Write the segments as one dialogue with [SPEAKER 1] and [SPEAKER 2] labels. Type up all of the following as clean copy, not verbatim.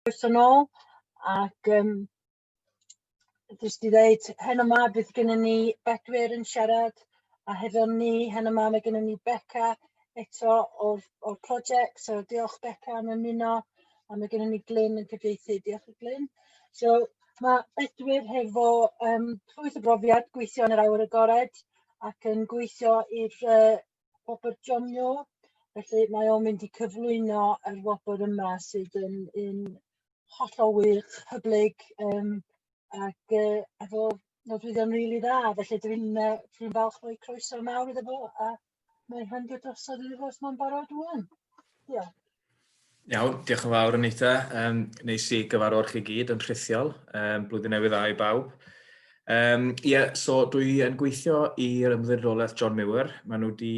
[SPEAKER 1] Croeso nôl, ac jyst i ddeud, hen yma bydd gennym ni Bedwyr yn siarad, a hefo ni, hen yma mae gennym ni Beca eto o'r prosiect, so diolch Beca am ymuno, a mae gennym ni Glyn yn cyfieithu, diolch i Glyn. So mae Bedwyr hefo llwyth o brofiad gweithio yn yr awyr agored, ac yn gweithio i'r Wobr John Muir, felly mae o'n mynd i cyflwyno yr wobr yma sydd yn hollol wych, hyblyg, ac efo nodweddion rili dda, felly dwi'n falch o'i croeso mawr iddo fo, a mae'n handio drosodd iddo fo os mae'n barod rwan. Diolch.
[SPEAKER 2] Iawn, diolch yn fawr Anita. Neis i gyfarfod chi gyd yn rhithiol, blwyddyn newydd dda i bawb. So dwi yn gweithio i'r Ymddiriedolaeth John Muir. Maen nhw wedi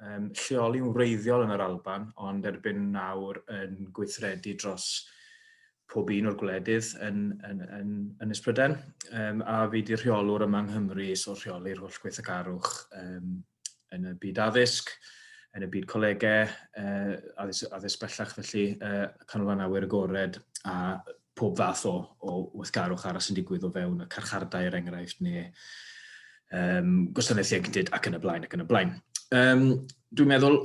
[SPEAKER 2] lleoli'n wreiddiol yn yr Alban, ond erbyn nawr yn gweithredu dros pob un o'r gwledydd yn Ynys Prydain. A fi di rheolwr yma yng Nghymru, so rheoli'r holl gweithgarwch yn y byd addysg, yn y byd colegau, addysg bellach felly, canolfan awyr agored, a pob fath o weithgarwch arall sy'n digwydd o fewn y carchardau er enghraifft, neu gwasanaeth ieuenctid ac yn y blaen. Dwi'n meddwl,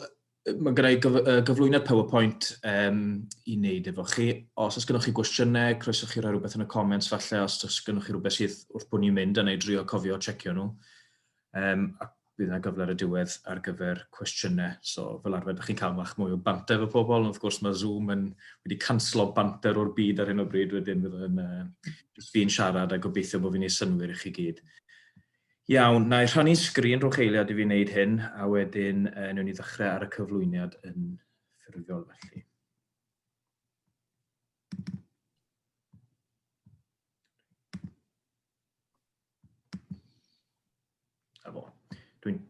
[SPEAKER 2] mae gyda'i gyflwyniad PowerPoint i wneud efo chi. Os oes gennych chi gwestiynau, croeso chi roi rhywbeth yn y comments falle, os oes gennych chi rhywbeth sydd wrth bod ni'n mynd, a neu drio cofio checio nhw. A bydd yna gyfle ar y diwedd ar gyfer cwestiynau. So fel arfer, ydych chi'n cael bach mwy o banter efo pobl, ond wrth gwrs mae Zoom wedi canslo banter o'r byd ar hyn o bryd, wedyn bydd yn fi'n siarad a gobeithio bod fi'n ei synwyr i chi gyd. Iawn, na i rhannu sgrin rhwng eiliad i fi wneud hyn, a wedyn newn ni ddechrau ar y cyflwyniad yn ffurfiol felly. Dwi'n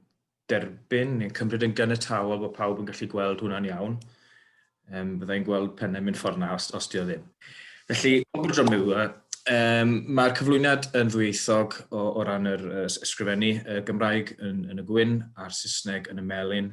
[SPEAKER 2] derbyn neu cymryd yn gynyddol bod pawb yn gallu gweld hwnna'n iawn. Byddai'n gweld pennau mynd ffordd na os di o ddim. Felly, Wobr John Muir, mae'r cyflwyniad yn ddwyieithog o ran yr ysgrifennu Gymraeg yn y Gwyn a'r Saesneg yn y melyn.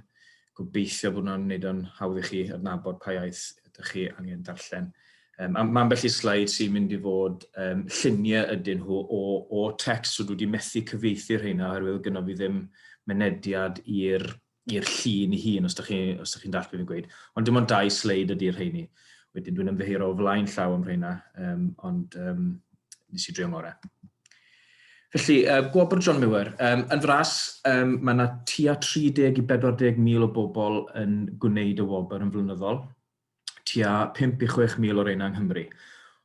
[SPEAKER 2] Gobeithio bod hwnna'n wneud o'n hawdd i chi adnabod pa iaith ydych chi angen darllen. Mae ambell i sleid sy'n mynd i fod lluniau ydyn nhw o text, so dwi wedi methu cyfieithu rheina oherwydd gynno fi ddim mynediad i'r llun ei hun os ydych chi'n darllen fi'n gweud. Ond dim ond 2 sleid ydy'r rheini. Wedyn dwi'n ymddihiro o flaen llaw am rheina, ond nes i drio ngorau. Felly, Gwobr John Muir. Yn fras, mae yna tua 30 i 40 mil o bobl yn gwneud y wobr yn flynyddol. Tua 5 i 6 mil o reina yng Nghymru.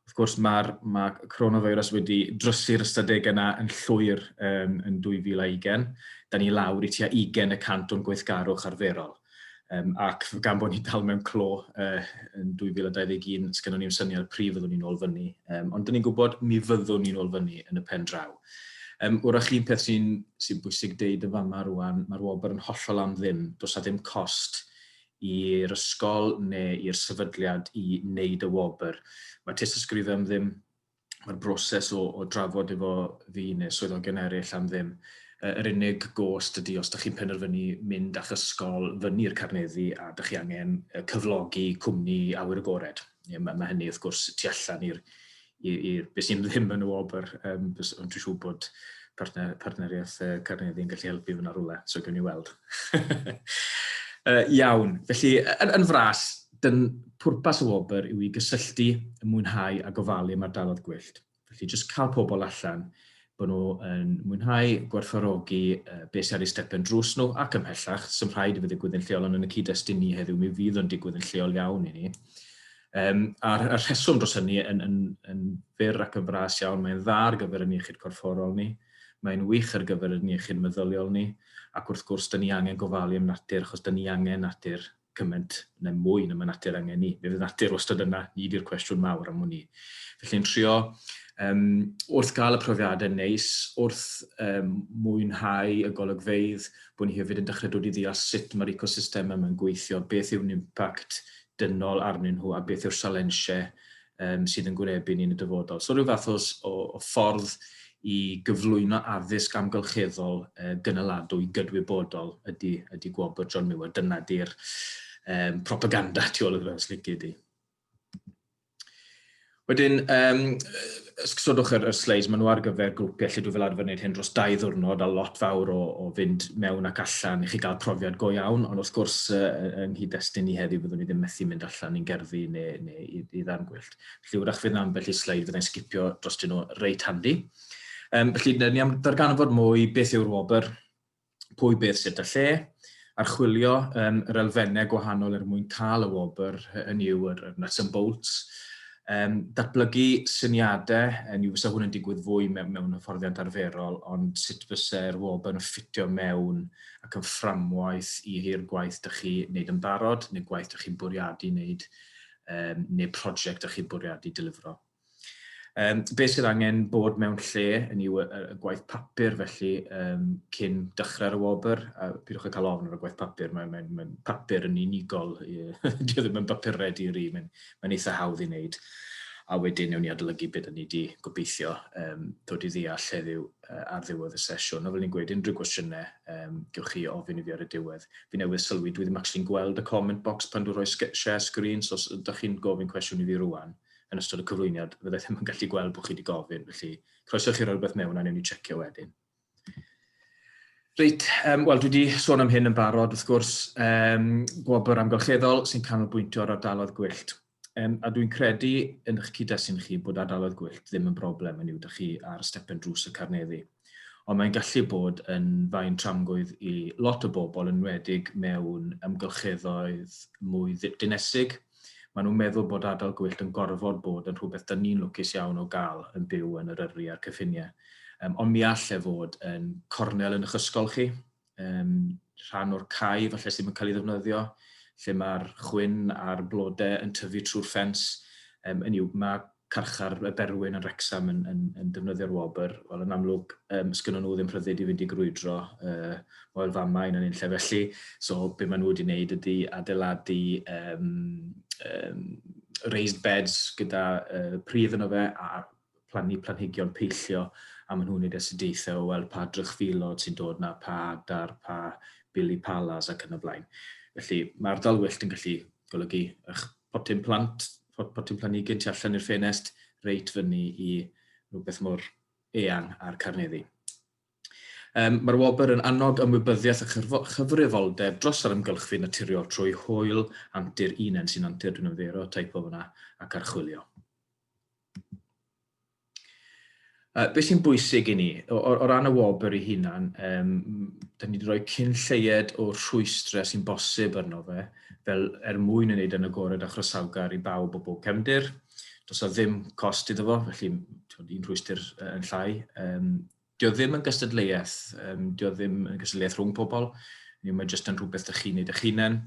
[SPEAKER 2] Wrth gwrs, mae coronavirus wedi drysu'r ystadeg yna yn llwyr yn 2020. Da ni lawr i tua 20% o'n gweithgarwch arferol. Ac gan bod ni dal mewn clo yn 2021, sgynnon ni'n syniad prif fyddwn ni'n ôl fyny. Ond dyn ni'n gwybod mi fyddwn ni'n ôl fyny yn y pen draw. Wrach un peth sy'n bwysig deud yn fama rwan, mae'r wobr yn hollol am ddim. Does na ddim cost i'r ysgol neu i'r sefydliad i wneud y wobr. Mae tystysgrifau am ddim, mae'r broses o drafod efo fi neu swyddogion eraill am ddim. Yr unig gost ydy os ydych chi'n penderfynu mynd a'ch ysgol fyny'r Carneddu a ydych chi angen cyflogi cwmni awyr agored. Mae hynny wrth gwrs tu allan i'r beth sy'n ddim yn y wobr, ond dwi'n siŵr bod partneriaeth Carneddu yn gallu helpu fyna rhywle, so gawn ni weld. Iawn, felly yn fras, pwrpas y wobr yw i gysylltu, mwynhau a gofalu am ardaloedd gwyllt. Felly jyst cael pobl allan, bod nhw yn mwynhau, gwerthfawrogi beth sy'n ar ei stepen drws nhw ac ymhellach, sy'n rhaid i fi ddigwydd yn lleol, ond yn y cyd-destun ni heddiw, mi fydd yn digwydd yn lleol iawn i ni. A'r rheswm dros hynny yn fyr ac yn fras iawn, mae'n dda ar gyfer yn iechyd corfforol ni, mae'n wych ar gyfer yn iechyd meddyliol ni, ac wrth gwrs, dyn ni angen gofalu am natur, achos dyn ni angen natur cymaint neu mwy na mae natur angen ni. Fe fydd natur wastad yna, ni di'r cwestiwn mawr am hwnni. Felly'n trio wrth gael y profiadau neis, wrth mwynhau y golygfeydd, bod ni hefyd yn dechrau dod i ddeall sut mae'r ecosystem yma'n gweithio, beth yw'n impact dynol arnyn nhw a beth yw'r salensiau sydd yn gwynebu ni'n y dyfodol. So rhyw fath o ffordd i gyflwyno addysg amgylcheddol gynaladwy gydwybodol ydy Gwobr John Muir. Dyna di'r propaganda tu ôl iddo fe, os lici di. Wedyn, ysgysodwch yr slides, maen nhw ar gyfer grwpiau lle dwi fel arfer wneud hyn dros 2 ddiwrnod a lot fawr o fynd mewn ac allan i chi gael profiad go iawn, ond wrth gwrs yng nghyd-destun ni heddiw byddwn ni ddim methu mynd allan i'n gerddi neu i ddarngwyllt. Felly wrach fydd ambell i sleid fyddai'n sgipio dros nhw reit handi. Felly, ni am darganfod mwy beth yw'r Wobr, pwy beth sut a lle, archwilio yr elfennau gwahanol mwyn cael y Wobr, hynny yw yr nuts and bolts, datblygu syniadau, ni fysa hwn yn digwydd fwy mewn hyfforddiant arferol, ond sut fysa'r Wobr yn ffitio mewn ac yn fframwaith i'r gwaith ydych chi wneud yn barod, neu gwaith ydych chi'n bwriadu wneud, neu prosiect ydych chi'n bwriadu dilifro. Be sydd angen bod mewn lle yn yw y gwaith papur, felly cyn dechrau'r Wobr, a pidwch cael ofn ar y gwaith papur, mae'n papur yn unigol, dio ddim yn bapurau diri, mae'n eitha hawdd i wneud. A wedyn newn ni adolygu beth ni wedi gobeithio dod i ddeall heddiw ar ddiwedd y sesiwn. A fel ni'n gweud, unrhyw gwestiynau, gewch chi ofyn i fi ar y diwedd. Fi newydd sylwi, dwi ddim actually'n gweld y comment box pan dwi'n rhoi share screen, so os ydych chi'n gofyn cwestiwn i fi rwan yn ystod y cyflwyniad, fyddai ddim yn gallu gweld bod chi wedi gofyn, felly croeso chi roi rhywbeth mewn a newn ni checio wedyn. Reit, wel, dwi wedi sôn am hyn yn barod, wrth gwrs, Gwobr amgylcheddol sy'n canolbwyntio ar ardaloedd gwyllt. A dwi'n credu yn eich cyd-destun chi bod ardaloedd gwyllt ddim yn broblem yn yw ydych chi ar stepen drws y carneddi. Ond mae'n gallu bod yn fain tramgwydd i lot o bobl yn enwedig mewn amgylcheddoedd mwy dinesig. Maen nhw'n meddwl bod ardal gwyllt yn gorfod bod yn rhywbeth da ni'n lwcus iawn o gael yn byw yn yr yrru a'r cyffiniau. Ond mi all fod yn cornel yn eich ysgol chi, rhan o'r cae falle sydd yn cael ei ddefnyddio, lle mae'r chwyn a'r blodau yn tyfu trwy'r ffens. Mae carchar y Berwyn yn Wrecsam yn defnyddio'r Wobr. Wel, yn amlwg, sgynnon nhw ddim rhyddid i fynd i grwydro o'r famau yn un lle felly. So, be maen nhw wedi wneud ydy adeiladu raised beds gyda pridd yno fe a plannu planhigion peillio a maen nhw'n gwneud astudiaethau o weld pa drychfilod sy'n dod na, pa adar, pa bili palas ac yn y blaen. Felly mae'r ardal wyllt yn gallu golygu eich potyn plant, potyn planhigyn tu allan i'r ffenest, reit fyny i rhywbeth mor eang ar carneddi. Mae'r Wobr yn annog ymwybyddiaeth a chyfrifoldeb dros yr ymgylchfyd naturiol trwy hwyl antur unen sy'n antur dwi'n ymddero, typo fyna, ac archwilio. Beth sy'n bwysig i ni, o ran y Wobr ei hunan, da ni wedi rhoi cyn-lleied o rhwystrau sy'n bosib arno fe, fel mwyn yn wneud yn agored a chrysawgar i bawb o bob cefndir. Does o ddim cost iddo fo, felly un rhwystyr yn llai. Dio ddim yn gystadleuaeth, dio ddim yn gystadleuaeth rhwng pobl, mae jyst yn rhywbeth ydych chi'n neud eich hunain.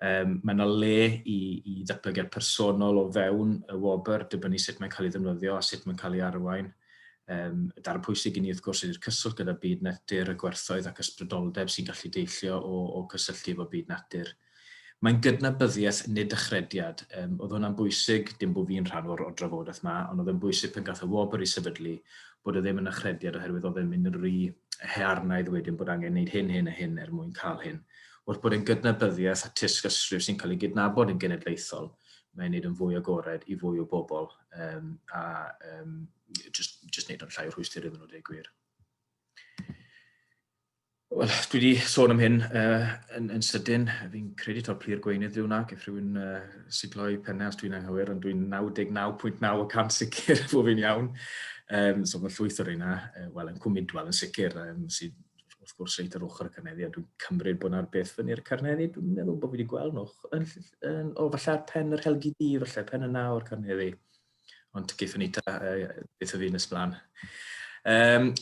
[SPEAKER 2] Mae yna le i ddatblygiad personol o fewn y Wobr, dibynnu sut mae'n cael ei ddefnyddio a sut mae'n cael ei arwain. Dar pwysig i ni wrth gwrs ydy'r cyswllt gyda byd natur, y gwerthoedd ac ysbrydoldeb sy'n gallu deillio o cysylltu efo byd natur. Mae'n gydnabyddiaeth nid ychrediad. Oedd hwnna'n bwysig, dim bod fi'n rhan o'r drafodaeth yma, ond oedd yn bwysig pan gath y Wobr i sefydlu, bod e ddim yn ychrediad oherwydd oedd e'n mynd yn rhy hearnaidd wedyn bod angen gwneud hyn a hyn mwyn cael hyn. Wrth bod e'n gydnabyddiaeth a tisg ysgrif sy'n cael ei gydnabod yn genedlaethol, mae'n gwneud yn fwy agored i fwy o bobl just wneud o'n llai o rhwystyr iddyn nhw, dweud gwir. Wel, dwi wedi sôn am hyn yn sydyn. Fi'n credu to'r plir gweinydd yw na, gef rhywun siglo i pennau os dwi'n anghywir, ond dwi'n 99.9% sicr fod fi'n iawn. So mae llwyth o'r yna, wel, yn cwmidwal yn sicr, sydd wrth gwrs reit ar ochr y carneddi, a dwi'n cymryd bod yna'r beth fyny'r carneddi. Dwi'n meddwl bod fi wedi gweld nhw, falle ar pen yr helgi di, falle pen yna o'r carneddi. Ond geithon ni beth o fi nes blaen.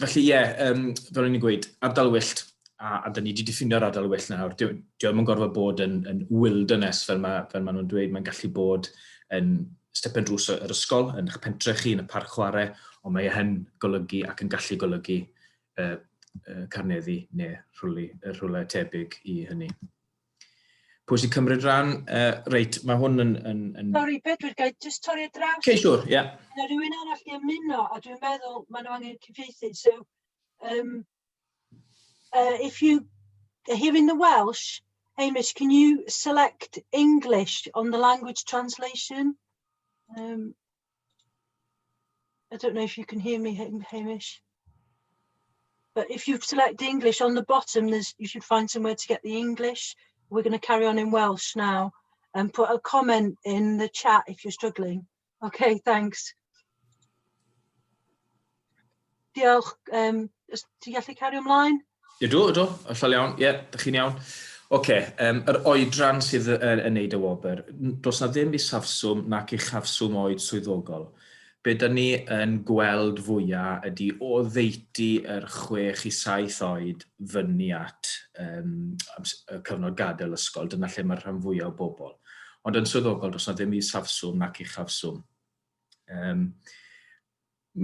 [SPEAKER 2] Felly, fel o'n i'n gweud, ardal wyllt, a da ni wedi diffinio'r ardal wyllt nawr. Diolch yn gorfod bod yn wilderness, fel maen nhw'n dweud, mae'n gallu bod yn stepen drws yr ysgol, yn eich pentre chi, yn y parc chwarae, ond mae e'n golygu ac yn gallu golygu carneddi neu rhywle tebyg i hynny. Pwy sy'n cymryd rhan? Reit, mae hwn yn...
[SPEAKER 1] Sorry, Bedwyr, gai just torri draws?
[SPEAKER 2] Okay, sure, yeah.
[SPEAKER 1] Yna rhywun arall i ymuno, a dwi'n meddwl maen nhw angen cyfieithu. So, if you are hearing the Welsh, Hamish, can you select English on the language translation? I don't know if you can hear me, Hamish. But if you select English on the bottom, you should find somewhere to get the English. We're going to carry on in Welsh now, and put a comment in the chat if you're struggling. Okay, thanks. Diolch. Ti'n gallu cario ymlaen?
[SPEAKER 2] Ydw, allal iawn. Ie, da chi'n iawn. Oce, yr oedran sydd yn neud y Wobr, does na ddim isafswm nac i chafswm oed swyddogol. Be da ni yn gweld fwyaf ydy o ddeiti yr 6 i 7 oed fyny at y cyfnod gadael ysgol, dyna lle mae'r rhan fwyaf o bobl. Ond yn swyddogol, does na ddim isafswm nac i chafswm.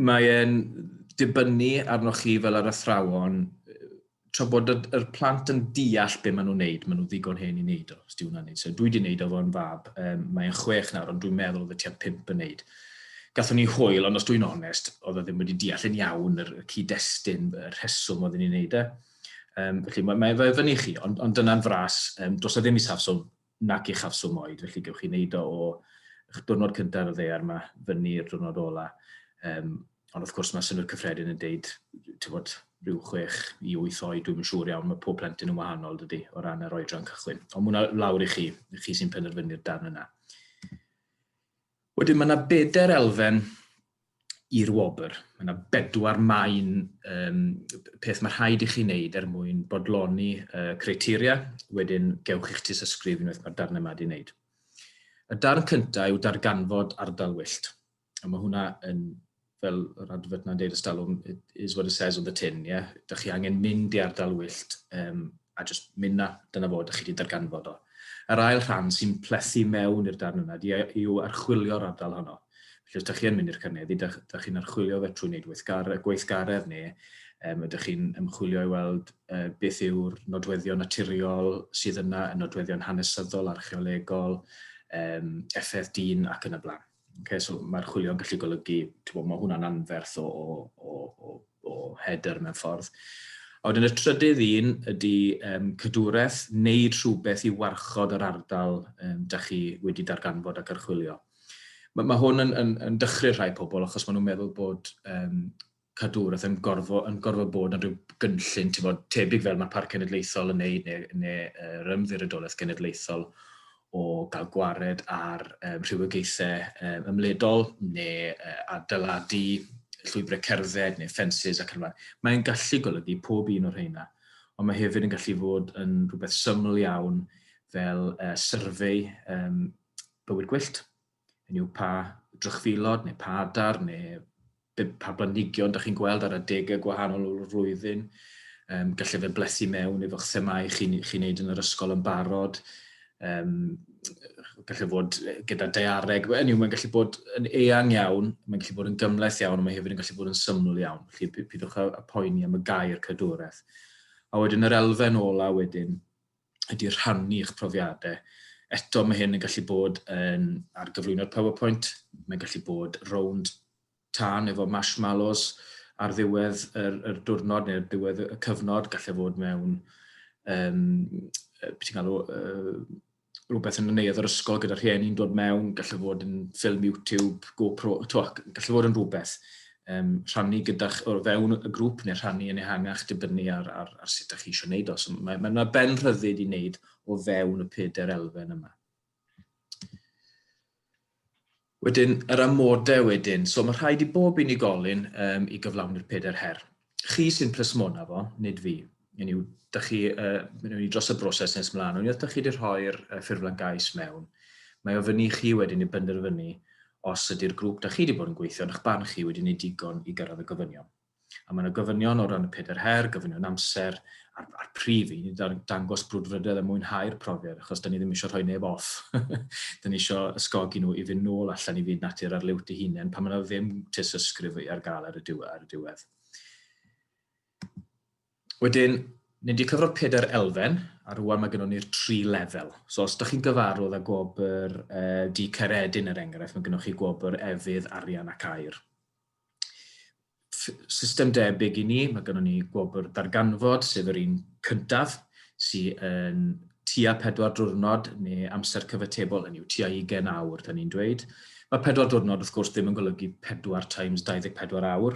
[SPEAKER 2] Mae'n dibynnu arnoch chi fel yr athrawon, tra bod yr plant yn deall be maen nhw'n neud, maen nhw ddigon hen i neud o, os di hwnna'n neud. So, dwi wedi neud o fo'n fab, mae'n 6 nawr, ond dwi'n meddwl oedd y tua 5 yn neud. Gathon ni hwyl, ond os dwi'n onest, oedd o ddim wedi deall yn iawn yr cyd-destun, y rheswm oedd ni'n neud e. Felly mae'n fe fyny chi, ond dyna'n fras, does na ddim i safswm nac i chafswm oed, felly gewch chi neud o eich diwrnod cyntaf o ddear yma fyny'r diwrnod ola. Ond wrth gwrs mae synnwyr cyffredin yn deud, ti'n bod, rhyw 6 i 8 oed, dwi'n siŵr iawn, mae pob plentyn yn wahanol dydy, o ran yr oedran cychwyn. Ond mwyn lawr i chi sy'n penderfynu'r darn yna. Wedyn mae yna 4 elfen i'r Wobr. Mae yna 4 maen peth mae rhaid i chi wneud mwyn bodloni criteria, wedyn gewch i'ch tysysgrif unwaith mae'r darn yma wedi wneud. Y darn cyntaf yw darganfod ardal wyllt. A mae hwnna yn, fel yr adfod na'n deud ystalwm, is what it says on the tin, yeah? Da chi angen mynd i ardal wyllt, a just mynd na, dyna fod, da chi wedi darganfod o. Yr ail rhan sy'n plethu mewn i'r darn yna yw archwilio'r ardal honno. Felly os da chi yn mynd i'r cyneddi, da chi'n archwilio fe trwy wneud gweithgaredd neu ydych chi'n ymchwilio i weld beth yw'r nodweddion naturiol sydd yna, y nodweddion hanesyddol, archeolegol, effaith dyn ac yn y blaen. Okay, so mae'r chwilio'n gallu golygu, mae hwnna'n anferth o header mewn ffordd. A wedyn y trydydd un ydy cadwraeth neu rhywbeth i warchod yr ardal da chi wedi darganfod ac archwilio. Mae hwn yn dychryn rhai pobl achos maen nhw'n meddwl bod cadwraeth yn gorfod bod yn rhyw gynllun tebyg fel mae Parc Cenedlaethol yn neud neu yr Ymddiriedolaeth Genedlaethol o gael gwared ar rhywogaethau ymledol neu adeiladu llwybrau cerdded neu ffensys ac yn blaen. Mae'n gallu golygu pob un o'r rheina, ond mae hefyd yn gallu fod yn rhywbeth syml iawn fel survey bywyd gwyllt. Hynny yw pa drychfilod neu pa adar neu pa blanhigion da chi'n gweld ar adegau gwahanol o'r flwyddyn. Gallu fe blethu mewn efo'ch themau chi'n neud yn yr ysgol yn barod. Gallu bod gyda daeareg, mae'n gallu bod yn eang iawn, mae'n gallu bod yn gymleth iawn, ond mae hefyd yn gallu bod yn syml iawn. Felly pidwch a poeni am y gair cadwraeth. A wedyn yr elfen ola wedyn ydy rhannu eich profiadau. Eto mae hyn yn gallu bod ar gyflwyno'r PowerPoint, mae'n gallu bod rownd tân efo marshmallows ar ddiwedd yr diwrnod neu'r diwedd y cyfnod, gallu fod mewn beth ti'n galw, rhywbeth yn y neuadd yr ysgol gyda rhieni'n dod mewn, gallu fod yn ffilm YouTube, GoPro, gallu fod yn rhywbeth. Rhannu gyda o fewn y grŵp neu rhannu yn ehangach dibynnu ar sut ydych chi eisiau gwneud o. So, mae ben rhyddid i wneud o fewn y 4 elfen yma. Wedyn, yr amodau wedyn. So mae rhaid i bob unigolyn i gyflawni'r 4 her. Chi sy'n plismona fo, nid fi. Hynny yw, da chi, mynd i dros y broses nes mlaen, ond da chi wedi rhoi'r ffurflen gais mewn. Mae o fyny chi wedyn i benderfynu os ydy'r grŵp da chi wedi bod yn gweithio yn eich barn chi wedi wneud digon i gyrraedd y gofynion. A mae yna gofynion o ran y 4 her, gofynion amser, a'r prif i ni dangos brwdfrydedd a mwynhau'r profiad, achos da ni ddim eisiau rhoi neb off. Da ni eisiau ysgogi nhw i fynd nôl allan i fyd natur ar liwt eu hunain, pan mae yna ddim tysysgrif ar gael ar y diwedd. Wedyn, ni wedi cyfro 4 elfen, a rwan mae gennym ni'r 3 lefel. So, os ydych chi'n gyfarwydd â gwobr di Caeredin er enghraifft, mae gennych chi gwobr efydd, arian ac aur. System debyg i ni, mae gennym ni gwobr darganfod, sef yr un cyntaf, sy'n tua 4 diwrnod neu amser cyfatebol, hynny yw tua 20 awr, da ni'n dweud. Mae 4 diwrnod, wrth gwrs, ddim yn golygu 4 times 24 awr.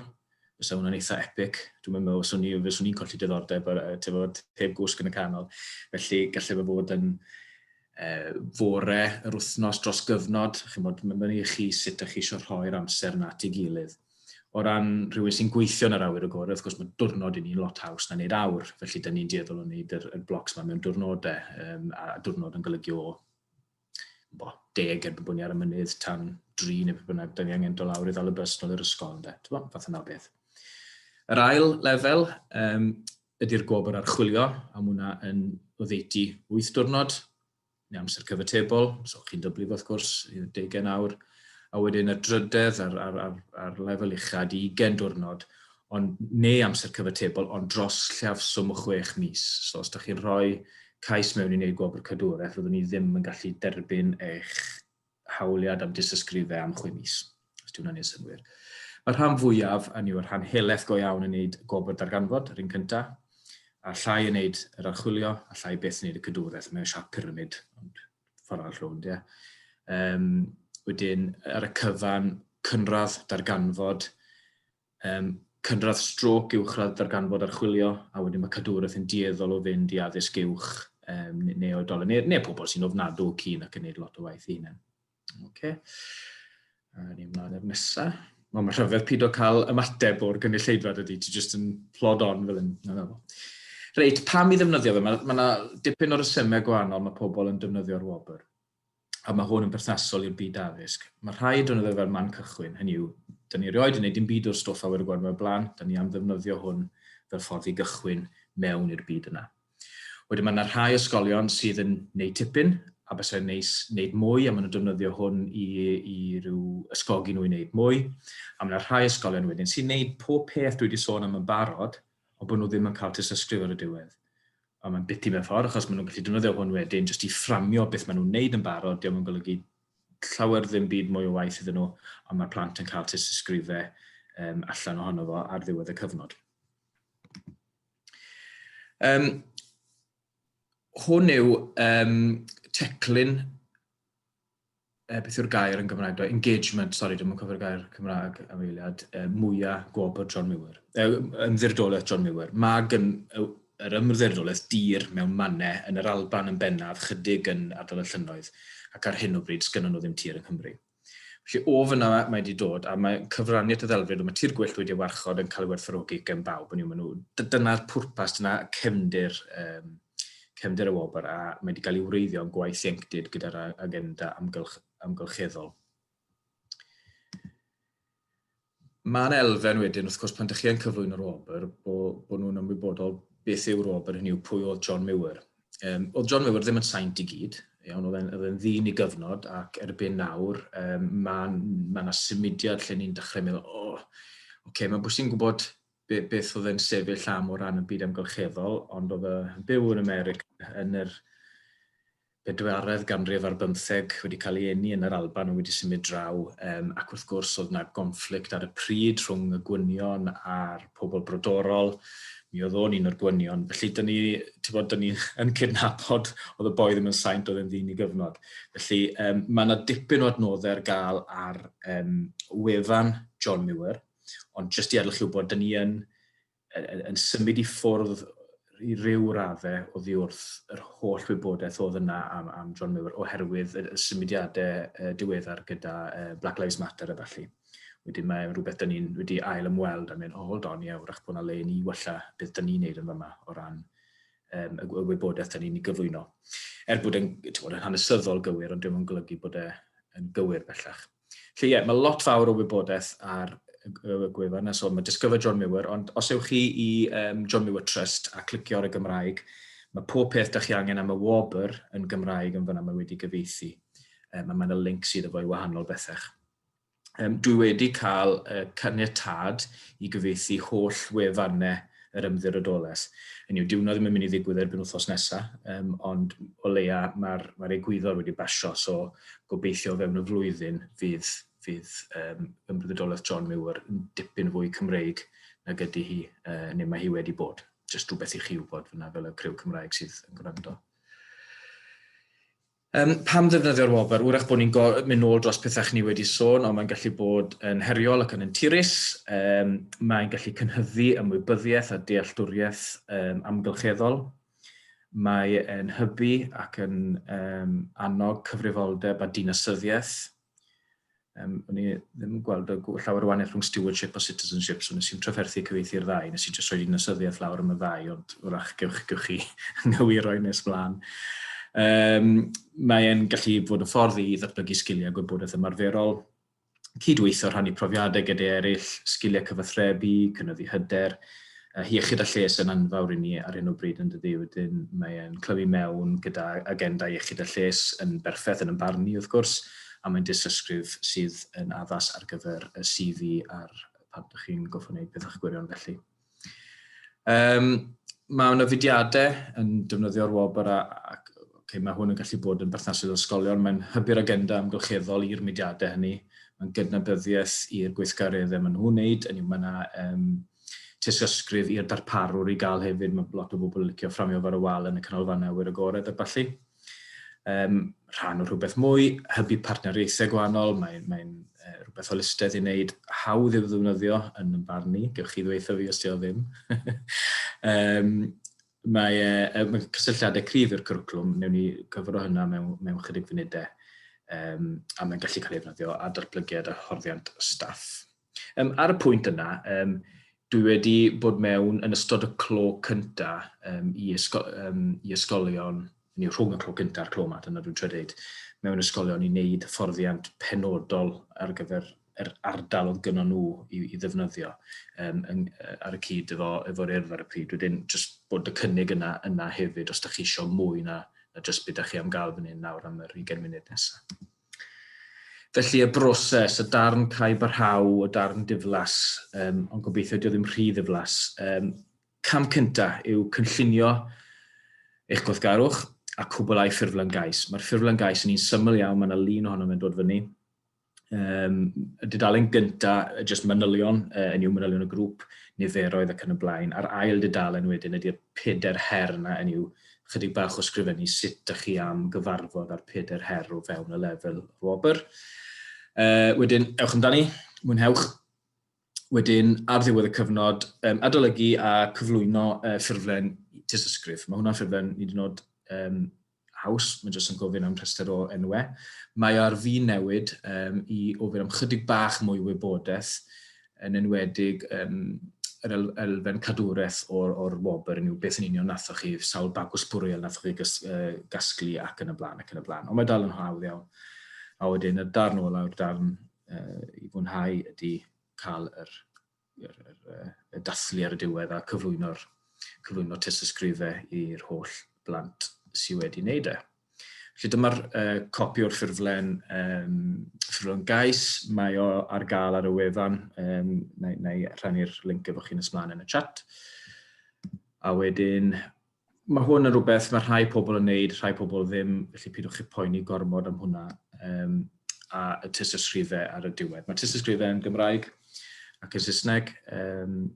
[SPEAKER 2] Fysa hwnna'n eitha epic. Dwi'n meddwl, fyswn i'n colli diddordeb, heb gwsg yn y canol. Felly, gallai fe fod yn fore yr wythnos dros gyfnod. Mae'n i chi sut ydych chi eisiau rhoi'r amser na at ei gilydd. O ran rhywun sy'n gweithio yn yr awyr agored, wrth gwrs mae diwrnod i ni'n lot haws na wneud awr. Felly, da ni'n dieddol o wneud y blocs yma mewn diwrnodau. A diwrnod yn golygu o 10 erbyn bod ni ar y mynydd tan 3 neu beth bynnag, da ni angen dod lawr i ddal y bus nôl i'r ysgol. Fath yna o beth. Yr ail lefel ydy'r Gwobr Archwilio, a hwnna yn oddeutu 8 diwrnod, neu amser cyfatebol, so chi'n dyblu wrth gwrs, 10 awr, a wedyn y drydedd ar lefel uchaf 20 diwrnod, neu amser cyfatebol, ond dros llafswm o 6 mis. So os ydych chi'n rhoi cais mewn i wneud Gwobr Cadwraeth, fyddwn ni ddim yn gallu derbyn eich hawliad am dysysgrifau am 6 mis. Os di hwnna'n ei synwyr. Mae'r rhan fwyaf yn yw rhan helaeth go iawn yn wneud Gwobr Darganfod, yr un cyntaf, a llai yn wneud yr archwilio, a llai beth yn wneud y cadwraeth, mewn siap pyramid, ond ffordd all rownd, ie. Wedyn, ar y cyfan, cynradd Darganfod, cynradd stroc uwchradd Darganfod archwilio, a wedyn mae cadwraeth yn dieddol o fynd i addysg uwch, neu oedolyn, neu pobl sy'n ofnadw o cyn ac yn gwneud lot o waith i hunain. Okay. Ni ymlaen i'r nesaf. Mae rhyfedd pyd o cael ymateb o'r gynulleidfa ydy, ti jyst yn plod on fel hyn. Reit, pam i ddefnyddio fe? Mae yna dipyn o'r resymau gwahanol mae pobl yn defnyddio'r Wobr. A mae hwn yn berthnasol i'r byd addysg. Mae rhai defnyddio fel man cychwyn, hynny yw, da ni erioed yn gwneud dim byd o'r stwff awyr y gwaith o'r blaen, da ni am ddefnyddio hwn fel ffordd i gychwyn mewn i'r byd yna. Wedyn mae yna rhai ysgolion sydd yn gwneud tipyn, a bysau'n neis wneud mwy, a maen nhw'n defnyddio hwn i ryw ysgogi nhw i wneud mwy. A mae yna rhai ysgolion wedyn sy'n wneud pob peth dwi wedi sôn am yn barod, ond bod nhw ddim yn cael tysysgrif ar y diwedd. A mae'n biti mewn ffordd, achos maen nhw'n gallu defnyddio hwn wedyn jyst i fframio beth maen nhw'n wneud yn barod, diolch yn golygu llawer ddim byd mwy o waith iddyn nhw, ond mae'r plant yn cael tysysgrifau allan ohono fo ar ddiwedd y cyfnod. Hwn yw teclyn, beth yw'r gair yn Gymraeg, engagement, dwi'n cofio'r gair Cymraeg am eiliad, mwyaf Wobr John Muir, Ymddiriedolaeth John Muir. Mae yr ymddiriedolaeth dir mewn mannau yn yr Alban yn bennaf, chydig yn ardal y llynnoedd, ac ar hyn o bryd sgynnon nhw ddim tir yng Nghymru. Felly o fyna mae wedi dod, a mae cyfraniad y ddelfryd, mae tir gwyllt wedi warchod yn cael ei werthfawrogi gen bawb. Dyna'r pwrpas, dyna cefndir y Wobr, a mae wedi cael ei wreiddio yn gwaith ieuenctid gyda'r agenda amgylcheddol. Mae'r elfen wedyn, wrth gwrs, pan ydych chi yn cyflwyno'r Wobr, bod nhw'n ymwybodol beth yw'r Wobr, hynny yw pwy oedd John Muir. Oedd John Muir ddim yn saint i gyd, oedd e'n ddyn i gyfnod, ac erbyn nawr, mae yna symudiad lle ni'n dechrau meddwl, mae'n bwysig yn gwybod beth oedd e'n sefyll am o ran y byd amgylcheddol, ond oedd e'n byw yn America yn yr bedwaredd ganrif ar 15 wedi cael ei eni yn yr Alban a wedi symud draw, ac wrth gwrs oedd yna gonflict ar y pryd rhwng y gwynion a'r pobl brodorol. Mi oedd o'n un o'r gwynion. Felly, da ni yn cydnabod oedd y boi ddim yn saint oedd yn ddyn i gyfnod. Felly, mae yna dipyn o adnoddau ar gael ar wefan John Muir, ond jyst i adlewch chi wybod, da ni yn symud i ffwrdd i ryw raddau oddi wrth yr holl wybodaeth oedd yna am John Muir oherwydd y symudiadau diweddar gyda Black Lives Matter a felly. Wedyn mae rhywbeth da ni'n wedi ail ymweld a mynd, hold on, wrach bod yna le ni wella beth da ni'n neud yn fyma o ran y wybodaeth da ni'n ei gyflwyno. Bod yn hanesyddol gywir, ond dim yn golygu bod e'n gywir bellach. Felly mae lot fawr o wybodaeth ar y gwefan, so mae Discover John Muir, ond os ewch chi i John Muir Trust a clicio ar y Gymraeg, mae pob peth da chi angen am y Wobr yn Gymraeg yn fyna mae wedi gyfieithu. Mae yna link sydd efo i wahanol bethau. Dwi wedi cael caniatad i gyfieithu holl wefannau yr Ymddiriedolaeth. Hynny yw, diwrnod ddim yn mynd i ddigwydd erbyn wythnos nesaf, ond o leia mae'r egwyddor wedi basio, so gobeithio fewn y flwyddyn fydd Ymddiriedolaeth John Muir yn dipyn fwy Cymreig na gyda hi, neu mae hi wedi bod. Jyst rhywbeth i chi wybod fyna fel y criw Cymraeg sydd yn gwrando. Pam ddefnyddio'r Wobr? Wrach bod ni'n mynd nôl dros pethau ni wedi sôn, ond mae'n gallu bod yn heriol ac yn anturus. Mae'n gallu cynhyddu ymwybyddiaeth a dealltwriaeth amgylcheddol. Mae'n hybu ac yn annog cyfrifoldeb a dinasyddiaeth. O'n i ddim yn gweld llawer o wahaniaeth rhwng stewardship a citizenship, so nes i'n trafferthu cyfieithu'r ddau, nes i jyst rhoi dinasyddiaeth lawr am y ddau, ond wrach gewch chi ngywiro nes blaen. Mae'n gallu bod yn ffordd i ddatblygu sgiliau gwybodaeth ymarferol, cydweithio rhannu profiadau gyda eraill, sgiliau cyfathrebu, cynyddu hyder, iechyd a lles yn anfawr i ni ar hyn o bryd yn dydi. Wedyn mae'n clymu mewn gyda agenda iechyd a lles yn berffaith yn barn ni wrth gwrs, a mae'n dysysgrif sydd yn addas ar gyfer y CV ar pan ydych chi'n goffo wneud beth o'ch gwirion felly. Mae yna fudiadau yn defnyddio'r Wobr ac mae hwn yn gallu bod yn berthnasydd o ysgolion. Mae'n hybu'r agenda amgylcheddol i'r mudiadau hynny. Mae'n gydnabyddiaeth i'r gweithgareddau maen nhw'n wneud. Mae yna tysysgrif i'r darparwr i gael hefyd. Mae lot o bobl licio fframio far y wal yn y canolfannau awyr agored a ballu. Rhan o rhywbeth mwy, hybu partneriaethau gwahanol. Mae'n rhywbeth holistaidd i wneud hawdd i'w ddefnyddio yn barn ni. Gewch chi ddweithio fi os ti o ddim. Mae cysylltiadau cryf i'r cwricwlwm, newn ni gyfro hynna mewn chydig funudau, a mae'n gallu cael ei ddefnyddio a datblygiad a hyfforddiant staff. Ar y pwynt yna, dwi wedi bod mewn yn ystod y clo cyntaf i ysgolion, rhwng y clo cyntaf a'r clo yma, dyna dwi'n trio deud, mewn ysgolion i wneud hyfforddiant penodol ar gyfer yr ardal oedd gynnon nhw i ddefnyddio ar y cyd efo'r urdd ar y pryd. Wedyn, jyst bod y cynnig yna hefyd, os ydych chi eisiau mwy na jyst beth ydych chi am gael fan hyn nawr am yr 20 munud nesaf. Felly, y broses, y darn caib ar haw, y darn diflas, ond gobeithio dio ddim rhy ddiflas. Cam cyntaf yw cynllunio eich gweithgarwch a cwblhau ffurflen gais. Mae'r ffurflen gais yn un syml iawn, mae yna lun ohono fe'n dod fyny. Y dudalen gyntaf, jyst manylion, yn yw manylion y grŵp, niferoedd ac yn y blaen. A'r ail dudalen wedyn ydy'r 4 her yna, yn yw chydig bach o sgrifennu sut ydych chi am gyfarfod ar 4 her o fewn y lefel Wobr. Wedyn, ewch amdani, mwynhewch. Wedyn, ar ddiwedd y cyfnod, adolygu a cyflwyno ffurflen tysysgrif. Mae hwnna'n ffurflen nid yn oed haws, mae'n jyst yn gofyn am rhestr o enwau. Mae ar fi newid i ofyn am chydig bach mwy wybodaeth yn enwedig yr elfen cadwraeth o'r Wobr yn yw beth yn union nathoch chi, sawl bag o sbwriel nathoch chi gasglu ac yn y blaen. Ond mae dal yn hawdd iawn. A wedyn, y darn ola yw'r darn i fwynhau ydy cael y dathlu ar y diwedd a cyflwyno tysysgrifau i'r holl blant sydd wedi wneud e. Felly dyma'r copi o'r ffurflen gais, mae o ar gael ar y wefan, neu rhannu'r link efo chi'n ysmlaen yn y chat. A wedyn, mae hwn yn rhywbeth mae rhai pobl yn wneud, rhai pobl ddim, felly pidwch chi poeni gormod am hwnna, a y tysysgrifau ar y diwedd. Mae tysysgrifau yn Gymraeg ac yn Saesneg.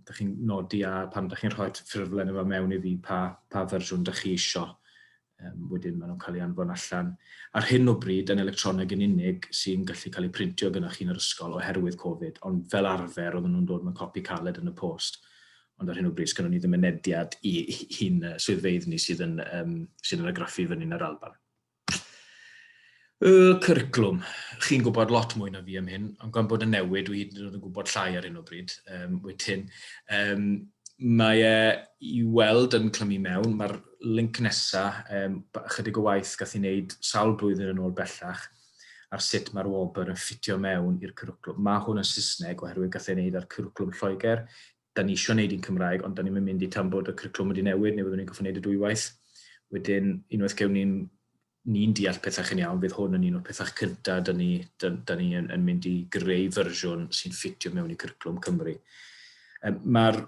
[SPEAKER 2] Dych chi'n nodi a pan dych chi'n rhoi ffurflen efo mewn i fi pa fersiwn dych chi isio. Wedyn maen nhw'n cael ei anfon allan. Ar hyn o bryd yn electronig yn unig sy'n gallu cael ei printio gyda chi'n yr ysgol oherwydd Covid, ond fel arfer oedden nhw'n dod mewn copi caled yn y post. Ond ar hyn o bryd sgynnon ni ddim mynediad i'n swyddfeydd ni sydd yn argraffu fyny'n yr Alban. Y cwricwlwm. Chi'n gwybod lot mwy na fi am hyn, ond gan bod yn newid, dwi hyd yn oed yn gwybod llai ar hyn o bryd. Wedyn, mae i weld yn clymu mewn, mae'r link nesaf, chydig o waith gath i wneud sawl blwyddyn yn ôl bellach ar sut mae'r Wobr yn ffitio mewn i'r cwricwlwm. Mae hwn yn Saesneg oherwydd gath i wneud ar cwricwlwm Lloegr. Da ni eisiau wneud i'n Cymraeg, ond da ni'n mynd i tan bod y cwricwlwm wedi newid, neu byddwn ni'n goffo wneud y 2 waith. Wedyn, unwaith gewn ni'n deall pethau chi'n iawn, fydd hwn yn un o'r pethau cyntaf da ni yn mynd i greu fersiwn sy'n ffitio mewn i cwricwlwm Cymru. Mae'r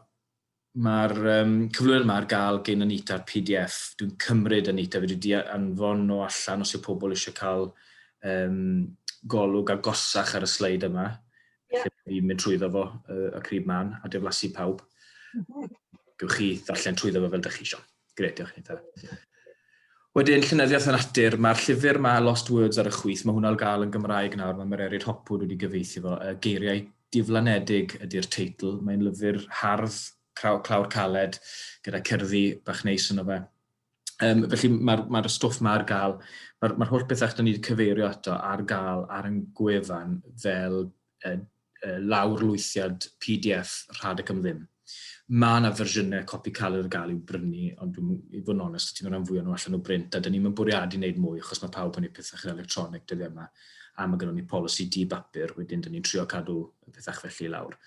[SPEAKER 2] cyflwyniad yma ar gael gen Anita ar PDF. Dwi'n cymryd Anita, fe wedi anfon o allan os yw pobl eisiau cael golwg agosach ar y sleid yma. Lle fi'n mynd trwyddo fo y crib man a diflasu pawb. Gewch chi ddarllen trwyddo fo fel dych chi eisiau. Gret, diolch Anita. Wedyn, llenyddiaeth y natur, mae'r llyfr mae Lost Words ar y chwith, mae hwnna'n gael yn Gymraeg nawr, mae Mererid Hopwood wedi gyfeithio fo. Geiriau diflanedig ydy'r teitl, mae'n lyfr hardd, clawr caled, gyda cerddi bach neis yno fe. Felly mae'r stwff mae ar gael, mae'r holl bethau da ni wedi cyfeirio ato ar gael ar yn gwefan fel lawrlwythiad PDF Rhadeg am ddim. Mae yna fersiynau copi caled ar gael i'w brynu, ond i fod yn onest, ti'n rhan fwy o'n nhw allan o brint, a dyn ni'n bwriadu wneud mwy, achos mae pawb yn ei pethau electronig dyddiau yma, a mae gennym ni polisi di-bapur, wedyn dyn ni'n trio cadw pethau felly i lawr.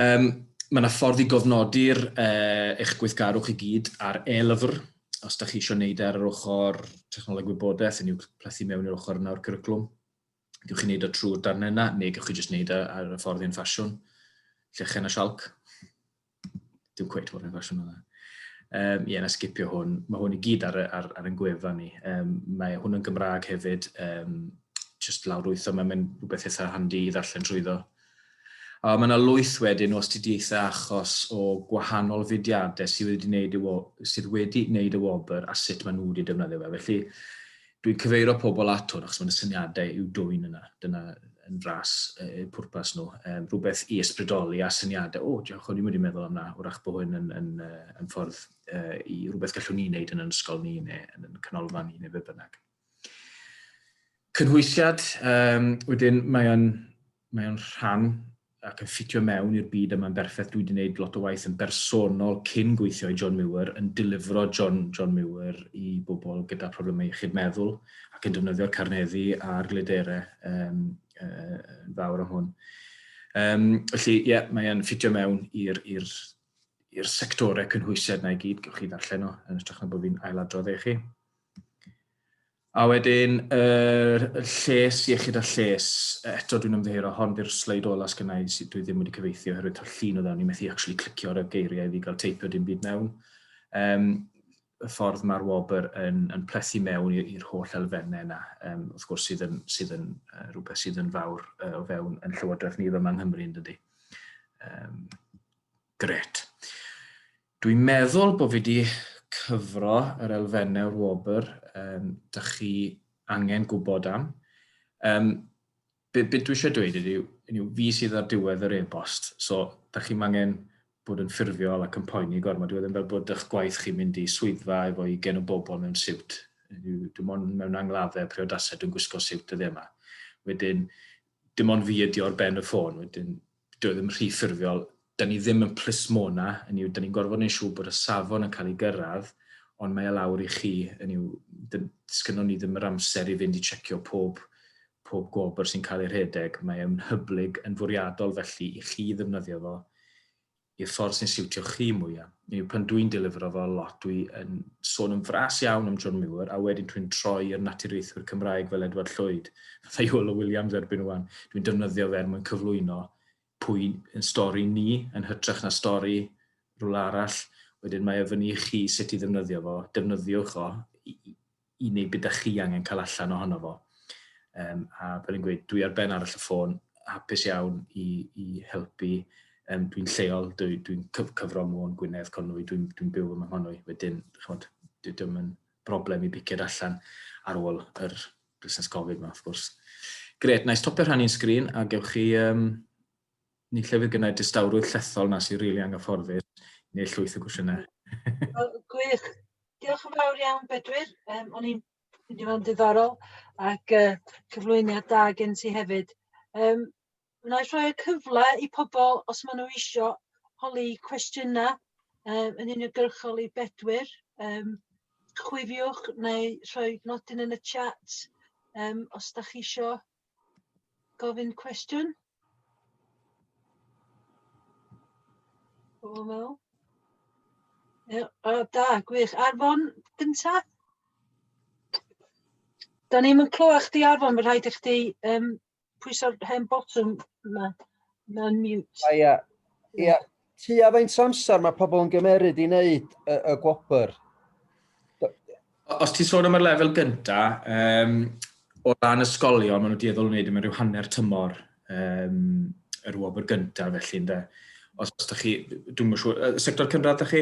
[SPEAKER 2] Mae yna ffordd i gofnodi'r eich gweithgarwch i gyd ar e-lyfr, os da chi eisiau gwneud ar yr ochr technoleg wybodaeth, yn i'w plethu mewn i'r ochr yna o'r cwricwlwm. Gewch chi wneud o trwy'r darnau yna, neu gewch chi jyst wneud ar y ffordd i'n ffasiwn, llechen a sialc. Dim cweith fod yn ffasiwn yna. Ie, na sgipio hwn. Mae hwn i gyd ar yn gwefan ni. Mae hwn yn Gymraeg hefyd, just lawrwytho, mae'n rhywbeth eitha handi i ddarllen trwyddo. Mae yna lwyth wedyn o astudiaethau achos o gwahanol fudiadau sydd wedi wneud y Wobr a sut maen nhw wedi defnyddio fe. Felly, dwi'n cyfeirio pobl at hwn, achos mae'n syniadau i'w dwyn yna. Dyna yn fras pwrpas nhw. Rhywbeth i ysbrydoli a syniadau, diolch, o'n i'n wedi meddwl amna, wrach bod hwn yn ffordd i rhywbeth gallwn ni wneud yn yn ysgol ni, neu yn yn canolfan ni, neu be bynnag. Cynhwysiad, wedyn mae'n rhan ac yn ffitio mewn i'r byd yma'n berffaith. Dwi wedi gwneud lot o waith yn bersonol cyn gweithio i John Muir, yn dilifro John Muir i bobl gyda problemau iechyd meddwl, ac yn defnyddio'r carneddi a'r glyderau yn fawr am hwn. Felly, ie, mae'n ffitio mewn i'r sectorau cynhwysiad na i gyd, gewch chi ddarllen o, yn ystrych na bod fi'n ailadrodd eich chi. A wedyn, lles, iechyd a lles, eto dwi'n ymddihiro, hon di'r sleid ola sgynnau sydd dwi ddim wedi cyfeithio, oherwydd ta'r llun o ddawn, ni'n methu actually clicio ar y geiriau i gael teipio dim byd mewn. Y ffordd mae'r Wobr yn plethu mewn i'r holl elfennau yna, wrth gwrs sydd yn rhywbeth sydd yn fawr o fewn yn llywodraeth ni yma yng Nghymru yn dydy. Gret. Dwi'n meddwl bod fi wedi cyfro yr elfennau o'r Wobr da chi angen gwybod am. Be dwi eisiau dweud yw fi sydd ar diwedd yr e-bost, so da chi'n angen bod yn ffurfiol ac yn poeni gormod. Dwi'n meddwl bod eich gwaith chi'n mynd i swyddfa efo 20 o bobl mewn siwt. Dim ond mewn angladdau priodasau dwi'n gwisgo siwt ydy yma. Wedyn, dim ond fi ydi o'r ben y ffôn. Wedyn, dwi ddim rhy ffurfiol. Da ni ddim yn plismona, da ni'n gorfod yn siŵr bod y safon yn cael ei gyrraedd, ond mae e lawr i chi, sgynnon ni ddim yr amser i fynd i checio pob gwobr sy'n cael ei rhedeg. Mae e'n hyblyg yn fwriadol felly i chi ddefnyddio fo i'r ffordd sy'n siwtio chi mwyaf. Pan dwi'n dilifro fo lot, dwi'n sôn yn fras iawn am John Muir, a wedyn dwi'n troi i'r naturiaethwyr Cymraeg fel Edward Llwyd, fatha Iolo Williams erbyn wan. Dwi'n defnyddio fe mwyn cyflwyno pwy yn stori ni, yn hytrach na stori rhywle arall. Wedyn mae e fyny i chi sut i ddefnyddio fo, defnyddiwch o i wneud beth chi angen cael allan ohono fo. A fel yn gweud, dwi ar ben arall y ffôn, hapus iawn i helpu. Dwi'n lleol, dwi'n cyfro Môn, Gwynedd, Conwy, dwi'n byw yma Honwy. Wedyn, dwi'n yn broblem i biced allan ar ôl yr busnes Covid yma, wrth gwrs. Gret, na i stopio rhannu'n sgrin, a gewch chi ni llefydd gynnau distawrwydd llethol na sy'n rili anghyfforddus, neu llwyth o gwestiynau.
[SPEAKER 1] Gwych. Diolch yn fawr iawn, Bedwyr. O'n i'n mynd i fod yn diddorol, ac cyflwyniad da gen ti hefyd. Wna i rhoi cyfle i pobl, os maen nhw eisiau holi cwestiynau yn uniongyrchol i Bedwyr. Chwifiwch neu rhoi nodyn yn y chat os da chi eisiau gofyn cwestiwn. Da, gwych. Arfon gynta? Da ni'n clywed chdi Arfon, mae'n rhaid i chdi pwyso'r hen botwm yma, mewn mute.
[SPEAKER 3] Ia, tua faint amser mae pobl yn gymeryd i wneud y Gwobr?
[SPEAKER 2] Os ti'n sôn am y lefel gynta, o ran ysgolion, maen nhw dieddol yn wneud yma rhyw hanner tymor yr Wobr gynta, felly, ynde. Os da chi, dwi'n mwyn siŵr, sector cynradd da chi?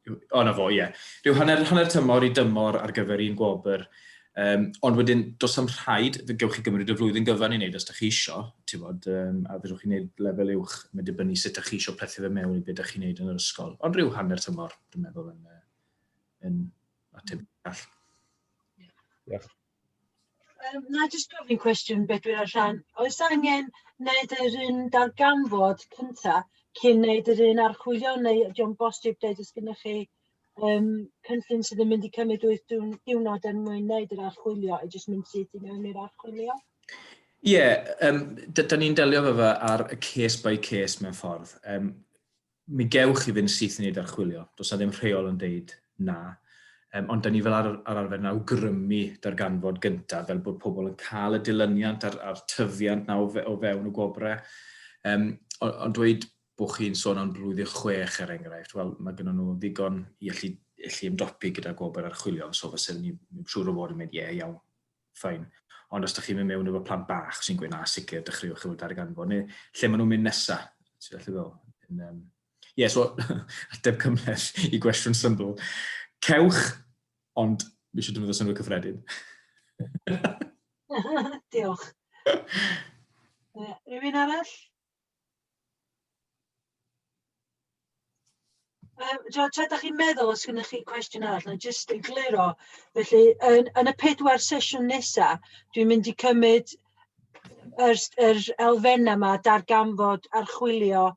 [SPEAKER 2] O, na fo, ie. Rhyw hanner tymor I dymor ar gyfer un gwobr. Ond wedyn, dos am rhaid, fe gewch chi gymryd y flwyddyn gyfan I wneud os da chi isio, a fydwch chi'n neud lefel uwch, mae'n dibynnu sut da chi isio plethu fe mewn I beth da chi'n neud yn yr ysgol. Ond rhyw hanner tymor, dwi'n meddwl, yn ateb all.
[SPEAKER 1] Na jyst gofyn cwestiwn Bedwyr a Rhan. Oes angen wneud yr un darganfod cyntaf cyn wneud yr un archwilio, neu diolch bosib dweud os gyda chi cynllun sydd yn mynd I cymryd 8 diwrnod er mwyn wneud yr archwilio, a jyst mynd sydd I mewn i'r archwilio?
[SPEAKER 2] Ie, da ni'n delio fe fe ar y case by case mewn ffordd. Mi gewch I fynd syth I wneud archwilio. Does na ddim rheol yn deud na. Ond da ni fel ar arfer yn awgrymu darganfod gyntaf, fel bod pobl yn cael y dilyniant a'r tyfiant na o fewn y gwobrau. Ond dweud bod chi'n sôn am blwyddyn 6 er enghraifft, wel, mae gennym nhw ddigon I allu ymdopi gyda gwobr archwilio, so fysa ni'n siŵr o fod yn mynd, iawn, ffain. Ond os da chi'n mynd mewn efo plant bach sy'n gweud na sicr, dechreuwch efo darganfod, neu lle maen nhw'n mynd nesaf, ti'n gallu fel. Ie, so, ateb cymhleth I gwestiwn syml. Cewch, ond mi eisiau defnyddio synwyr cyffredin.
[SPEAKER 1] Diolch. Rhywun arall? Tra da chi'n meddwl os gyda chi cwestiwn arall, na jyst yn gliro. Felly, yn y 4 sesiwn nesaf, dwi'n mynd I cymryd yr elfennau yma darganfod archwilio,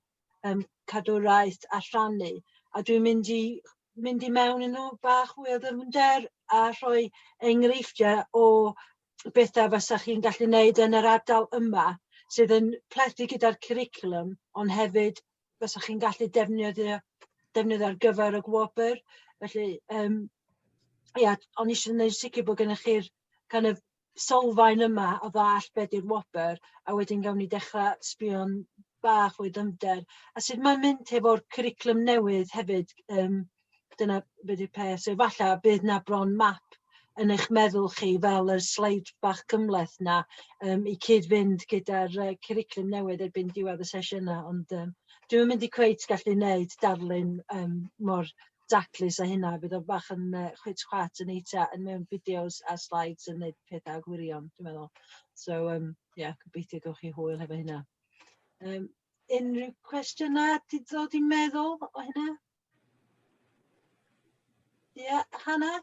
[SPEAKER 1] cadwraeth a rhannu. A dwi'n mynd I mewn yn nhw bach fwy o ddyfnder a rhoi enghreifftiau o bethau fysa chi'n gallu gwneud yn yr ardal yma, sydd yn plethu gyda'r curriculum, ond hefyd fysa chi'n gallu defnyddio ar gyfer y gwobr. Felly, ond eisiau gwneud sicr bod gennych chi'r kind of sylfaen yma o ddall beth yw'r wobr, a wedyn gawn ni dechrau sbio'n bach fwy dyfnder. A sut mae'n mynd efo'r curriculum newydd hefyd, dyna beth yw'r peth. So falle bydd na bron map yn eich meddwl chi fel yr sleid bach cymhleth na I cyd-fynd gyda'r curriculum newydd erbyn diwedd y sesiynau, ond dwi'n mynd I cweit gallu wneud darlun mor daclus a hynna, bydd o bach yn chwit-chwat yn eita yn mewn fideos a slides yn wneud pethau gwirion, dwi'n meddwl. So, gobeithio gewch chi hwyl hefo hynna. Unrhyw cwestiynau di ddod I meddwl o hynna? Ie, Hannah?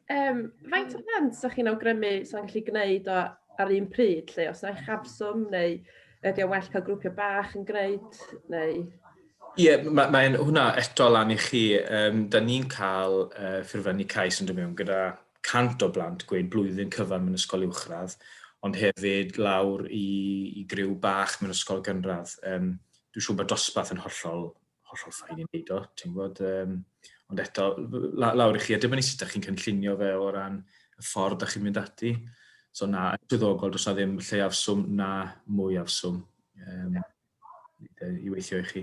[SPEAKER 4] Faint o blant ydych chi'n awgrymu sy'n gallu gwneud ar un pryd, lle? Os yna eich abswm, neu ydy o well cael grwpiau bach yn gwneud, neu...
[SPEAKER 2] Ie, mae'n hwnna eto lan I chi. Da ni'n cael ffurflenni cais yn dod mewn gyda 100 o blant gweud blwyddyn cyfan mewn ysgol uwchradd, ond hefyd lawr I griw bach mewn ysgol gynradd. Dwi'n siŵr bod dosbarth yn hollol ffain I wneud o, ti'n gwybod. Ond eto, lawr I chi, a dim ond sut ydych chi'n cynllunio fe o ran y ffordd ydych chi'n mynd ati. So na, yn swyddogol, does na ddim lle afswm na mwy afswm I weithio I chi.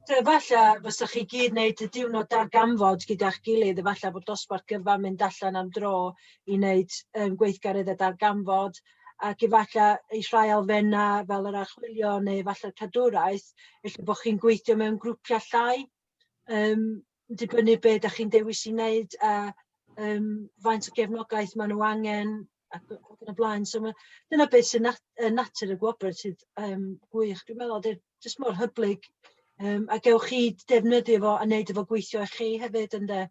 [SPEAKER 1] So falle fysa chi gyd wneud y diwrnod darganfod gyda'ch gilydd, falle bod dosbarth gyfan mynd allan am dro I wneud gweithgaredd y darganfod, ac falle I rhai elfennau fel yr archwilio neu falle'r cadwraeth, felly bod chi'n gweithio mewn grwpiau llai, dibynnu beth ydych chi'n dewis I wneud a faint o gefnogaeth maen nhw angen ac yn y blaen. So dyna beth sy'n natur y gwobr sydd gwych. Dwi'n meddwl, dwi'n jyst mor hyblyg a gewch chi defnyddio fo a wneud efo gweithio chi hefyd ynde.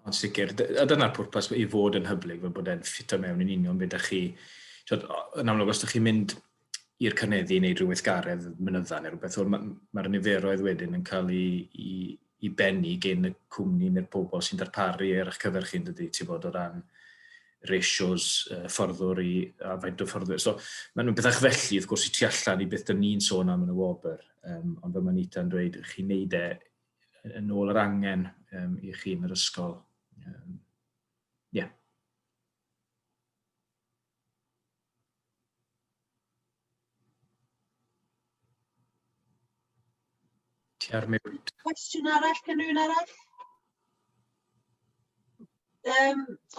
[SPEAKER 2] Ond sicr, a dyna'r pwrpas I fod yn hyblyg, fel bod e'n ffito mewn yn union beth ydych chi. Yn amlwg, os ydych chi'n mynd i'r cyneddu I wneud rhywbeth garedd mynydda neu rhywbeth, mae'r niferoedd wedyn yn cael I bennu gen y cwmni neu'r pobl sy'n darparu eich cyfer chi'n dydy, ti'n bod o ran ratios fforddwr a faint o fforddwr. So, mae'n bethach felly, wrth gwrs, I tu allan I beth dyn ni'n sôn am yn y Wobr, ond fe mae'n Nita'n dweud, chi'n neud yn ôl yr angen I chi yn yr ysgol. Ie.
[SPEAKER 1] Cwestiwn arall, cynrywun arall?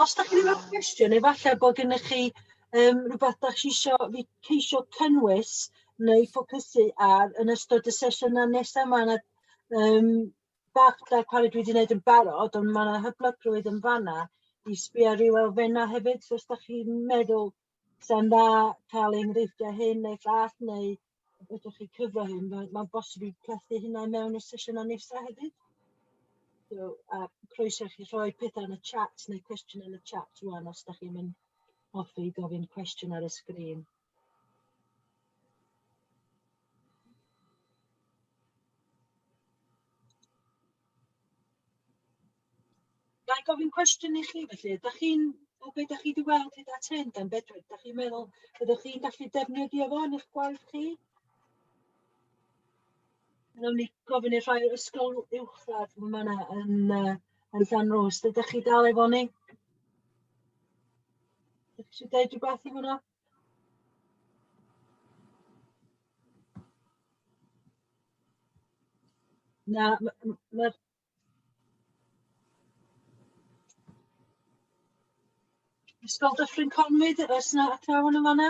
[SPEAKER 1] Os da chi ddim yn cwestiwn, efallai bod gennych chi rhywbeth da chi ceisio cynnwys neu ffocysu ar yn ystod y sesiynau nesaf. Mae yna bach darparu dwi wedi gwneud yn barod, ond mae yna hyblygrwydd yn fanna i sbio ryw elfennau hefyd. So os da chi'n meddwl sy'n dda cael enghreifftiau hyn neu llall, neu ydych chi cyfro hyn, mae'n bosib i plethu hynna mewn y sesiynau nesaf hefyd. So, croeso chi rhoi pethau yn y chat neu cwestiwn yn y chat rwan os da chi'n mynd hoffi gofyn cwestiwn ar y sgrin. Ga i gofyn cwestiwn i chi felly, o beth ydych chi wedi weld hyd at hyn gan Bedwyr? Ydych chi'n meddwl byddwch chi'n gallu defnyddio fo yn eich gwaith chi? Nawr ni gofyn i'r rhai ysgol uwchradd yma yn Llanrwst. Ydych chi dal efo ni? Ydych chi eisiau deud rhywbeth i hwnna? Na, mae'r ysgol Dyffryn Conwy, oes yna athrawon yn fan'na?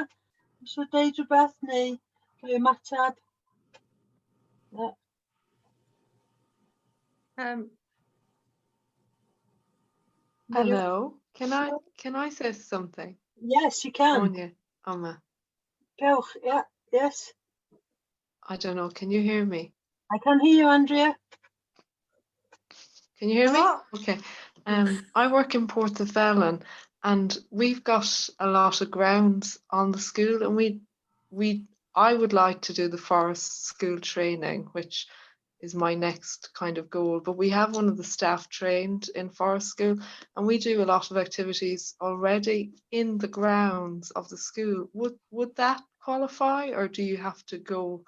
[SPEAKER 1] Eisiau deud rhywbeth neu rhoi ymateb? Na.
[SPEAKER 5] Hello, can I say something?
[SPEAKER 1] Yes, you can.
[SPEAKER 5] Anya, Amma,
[SPEAKER 1] Gewch, yeah, yes.
[SPEAKER 5] I don't know, can you hear me?
[SPEAKER 1] I can hear you, Andrea.
[SPEAKER 5] Can you hear me?
[SPEAKER 1] Oh.
[SPEAKER 5] Okay. I work in Portofellon and we've got a lot of grounds on the school, and I would like to do the forest school training, which is my next kind of goal. But we have one of the staff trained in forest school, and we do a lot of activities already in the grounds of the school. Would that qualify, or do you have to go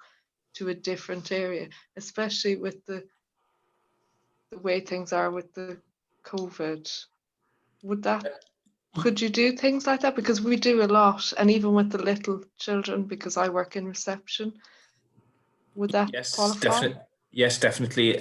[SPEAKER 5] to a different area, especially with the way things are with the COVID? Could you do things like that? Because we do a lot, and even with the little children, because I work in reception, would that qualify?
[SPEAKER 2] Yes, definitely.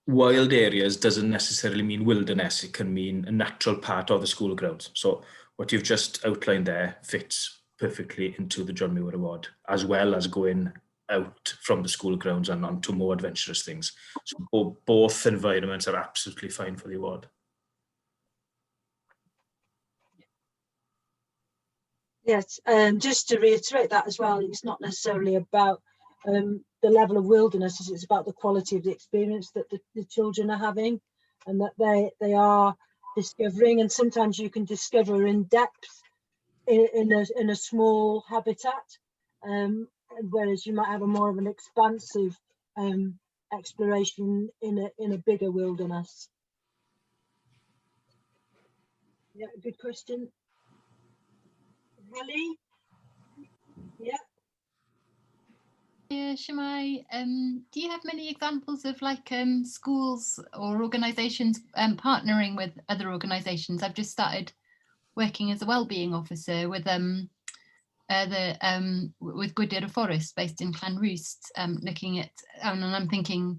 [SPEAKER 2] Wild areas doesn't necessarily mean wilderness. It can mean a natural part of the school grounds. So what you've just outlined there fits perfectly into the John Muir Award, as well as going out from the school grounds and on to more adventurous things. So both environments are absolutely fine for the award.
[SPEAKER 1] Yes, just to reiterate that as well, it's not necessarily about the level of wilderness, it's about the quality of the experience that the children are having, and that they are discovering, and sometimes you can discover in depth in a small habitat, whereas you might have a more of an expansive exploration in a bigger wilderness. Yeah, good question. Ellie? Yeah.
[SPEAKER 6] Yeah, Shemai, do you have many examples of like schools or organisations partnering with other organisations? I've just started working as a wellbeing officer with with Gyda Forest based in Llanrwst, looking at, and I'm thinking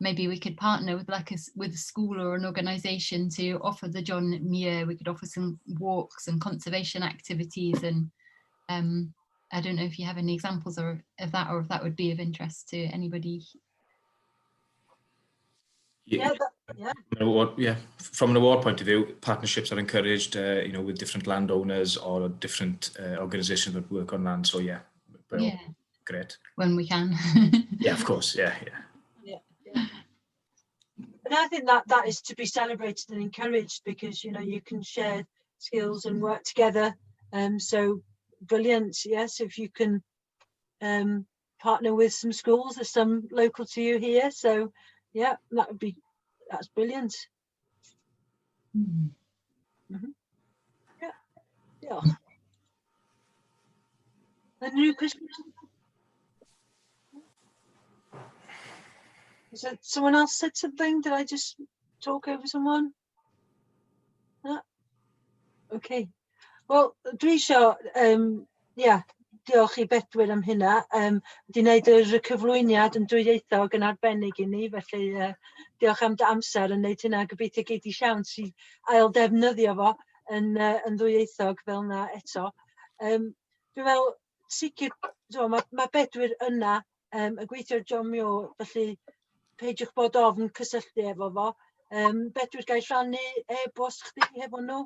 [SPEAKER 6] maybe we could partner with with a school or an organisation to offer the John Muir. We could offer some walks and conservation activities, and I don't know if you have any examples of that, or if that would be of interest to anybody.
[SPEAKER 1] Yeah.
[SPEAKER 2] From an award point of view, partnerships are encouraged, with different landowners or different organisations that work on land. So yeah, great.
[SPEAKER 6] When we can.
[SPEAKER 2] Yeah, of course. Yeah.
[SPEAKER 1] And I think that is to be celebrated and encouraged, because you can share skills and work together. So brilliant. Yes, if you can partner with some schools, there's some local to you here. So yeah, that's brilliant. Mm-hmm. Yeah. A new question. Is that someone else said something? Did I just talk over someone? No? Okay. Well, dwi isio, diolch I Bedwyr am hynna. Wedi wneud yr cyflwyniad yn dwyieithog yn arbennig I ni, felly diolch am dy amser yn wneud hynna. Gobeithio gei di siawns I ail defnyddio fo yn ddwyieithog fel yna eto. Dwi'n meddwl, sicr, mae Bedwyr yna, y gweithio John Muir, felly peidiwch bod ofn cysylltu efo fo. Bedwyr gai rhannu e-bost chdi hefo nhw.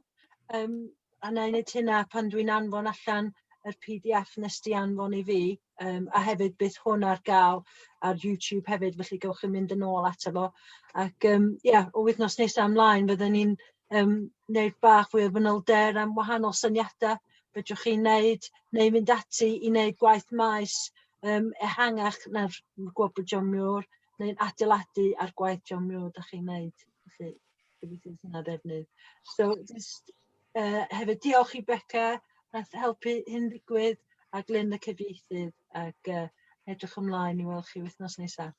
[SPEAKER 1] A na i wneud hynna pan dwi'n anfon allan yr PDF nes di anfon i fi. A hefyd bydd hwn ar gael ar YouTube hefyd, felly gewch chi mynd yn ôl ato fo. Ac o wythnos nesaf ymlaen fydden ni'n wneud bach fwy o fanylder am wahanol syniadau fedrwch chi wneud, neu mynd ati i wneud gwaith maes ehangach na'r Gwobr John Muir, neu'n adeiladu ar gwaith John Muir da chi'n wneud. Felly, gobeithio hynna ddefnydd. So, just, hefyd diolch i Beca, nath helpu hyn ddigwydd, a Glyn y cyfieithydd, ac edrych ymlaen i weld chi wythnos nesaf.